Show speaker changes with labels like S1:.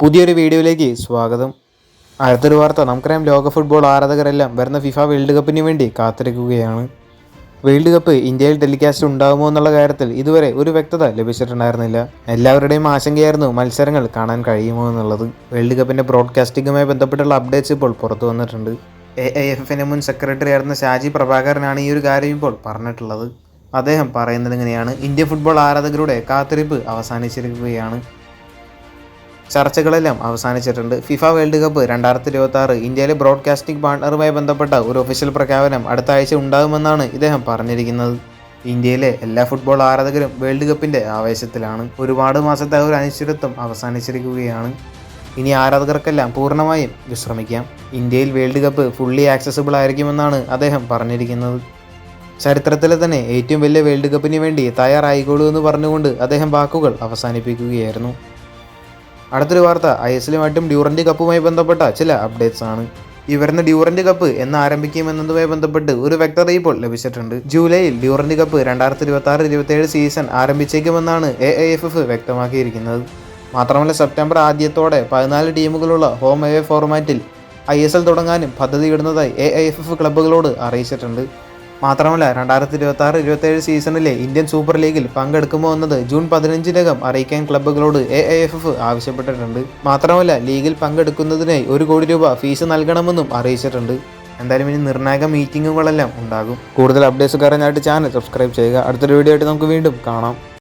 S1: പുതിയൊരു വീഡിയോയിലേക്ക് സ്വാഗതം. അടുത്തൊരു വാർത്ത. നമുക്കറിയാം, ലോക ഫുട്ബോൾ ആരാധകരെല്ലാം വരുന്ന ഫിഫ വേൾഡ് കപ്പിന് വേണ്ടി കാത്തിരിക്കുകയാണ്. വേൾഡ് കപ്പ് ഇന്ത്യയിൽ ടെലികാസ്റ്റ് ഉണ്ടാകുമോ എന്നുള്ള കാര്യത്തിൽ ഇതുവരെ ഒരു വ്യക്തത ലഭിച്ചിട്ടുണ്ടായിരുന്നില്ല. എല്ലാവരുടെയും ആശങ്കയായിരുന്നു മത്സരങ്ങൾ കാണാൻ കഴിയുമോ എന്നുള്ളത്. വേൾഡ് കപ്പിൻ്റെ ബ്രോഡ്കാസ്റ്റിംഗുമായി ബന്ധപ്പെട്ടുള്ള അപ്ഡേറ്റ്സ് ഇപ്പോൾ പുറത്തു വന്നിട്ടുണ്ട്. AIFFൻ്റെ മുൻ സെക്രട്ടറി ആയിരുന്ന ഷാജി പ്രഭാകരനാണ് ഈ ഒരു കാര്യം ഇപ്പോൾ പറഞ്ഞിട്ടുള്ളത്. അദ്ദേഹം പറയുന്നത് ഇങ്ങനെയാണ്: ഇന്ത്യൻ ഫുട്ബോൾ ആരാധകരുടെ കാത്തിരിപ്പ് അവസാനിച്ചിരിക്കുകയാണ്. ചർച്ചകളെല്ലാം അവസാനിച്ചിട്ടുണ്ട്. ഫിഫ വേൾഡ് കപ്പ് 2026 ഇന്ത്യയിലെ ബ്രോഡ്കാസ്റ്റിംഗ് പാർട്ണറുമായി ബന്ധപ്പെട്ട ഒരു ഒഫീഷ്യൽ പ്രഖ്യാപനം അടുത്ത ആഴ്ച ഉണ്ടാകുമെന്നാണ് ഇദ്ദേഹം പറഞ്ഞിരിക്കുന്നത്. ഇന്ത്യയിലെ എല്ലാ ഫുട്ബോൾ ആരാധകരും വേൾഡ് കപ്പിൻ്റെ ആവേശത്തിലാണ്. ഒരുപാട് മാസത്തെ ഒരു അനിശ്ചിതത്വം അവസാനിച്ചിരിക്കുകയാണ്. ഇനി ആരാധകർക്കെല്ലാം പൂർണ്ണമായും വിശ്രമിക്കാം. ഇന്ത്യയിൽ വേൾഡ് കപ്പ് ഫുള്ളി ആക്സസിബിൾ ആയിരിക്കുമെന്നാണ് അദ്ദേഹം പറഞ്ഞിരിക്കുന്നത്. ചരിത്രത്തിലെ തന്നെ ഏറ്റവും വലിയ വേൾഡ് കപ്പിന് വേണ്ടി തയ്യാറായിക്കോളൂ എന്ന് പറഞ്ഞുകൊണ്ട് അദ്ദേഹം വാക്കുകൾ അവസാനിപ്പിക്കുകയായിരുന്നു. അടുത്തൊരു വാർത്ത ISLുമായിട്ടും ഡ്യൂറൻഡ് കപ്പുമായി ബന്ധപ്പെട്ട ചില അപ്ഡേറ്റ്സ് ആണ്. ഈ വരുന്ന ഡ്യൂറൻഡ് കപ്പ് എന്ന് ആരംഭിക്കുമെന്നതുമായി ബന്ധപ്പെട്ട് ഒരു വ്യക്തത ഇപ്പോൾ ലഭിച്ചിട്ടുണ്ട്. ജൂലൈയിൽ ഡ്യൂറൻഡ് കപ്പ് 2026-27 സീസൺ ആരംഭിച്ചേക്കുമെന്നാണ് AIFF വ്യക്തമാക്കിയിരിക്കുന്നത്. മാത്രമല്ല, സെപ്റ്റംബർ ആദ്യത്തോടെ 14 ടീമുകളുള്ള ഹോം അവേ ഫോർമാറ്റിൽ ISL തുടങ്ങാനും പദ്ധതിയിടുന്നതായി AIFF ക്ലബ്ബുകളോട് അറിയിച്ചിട്ടുണ്ട്. മാത്രമല്ല, 2026-27 സീസണിലെ ഇന്ത്യൻ സൂപ്പർ ലീഗിൽ പങ്കെടുക്കുമോ എന്നത് ജൂൺ 15-നകം അറിയിക്കാൻ ക്ലബ്ബുകളോട് AIFF ആവശ്യപ്പെട്ടിട്ടുണ്ട്. മാത്രമല്ല, ലീഗിൽ പങ്കെടുക്കുന്നതിനായി 1 കോടി രൂപ ഫീസ് നൽകണമെന്നും അറിയിച്ചിട്ടുണ്ട്. എന്തായാലും ഇനി നിർണായക മീറ്റിങ്ങുകളെല്ലാം ഉണ്ടാകും. കൂടുതൽ അപ്ഡേറ്റ്സ് അറിയാനായിട്ട് ചാനൽ സബ്സ്ക്രൈബ് ചെയ്യുക. അടുത്തൊരു വീഡിയോ ആയിട്ട് നമുക്ക് വീണ്ടും കാണാം.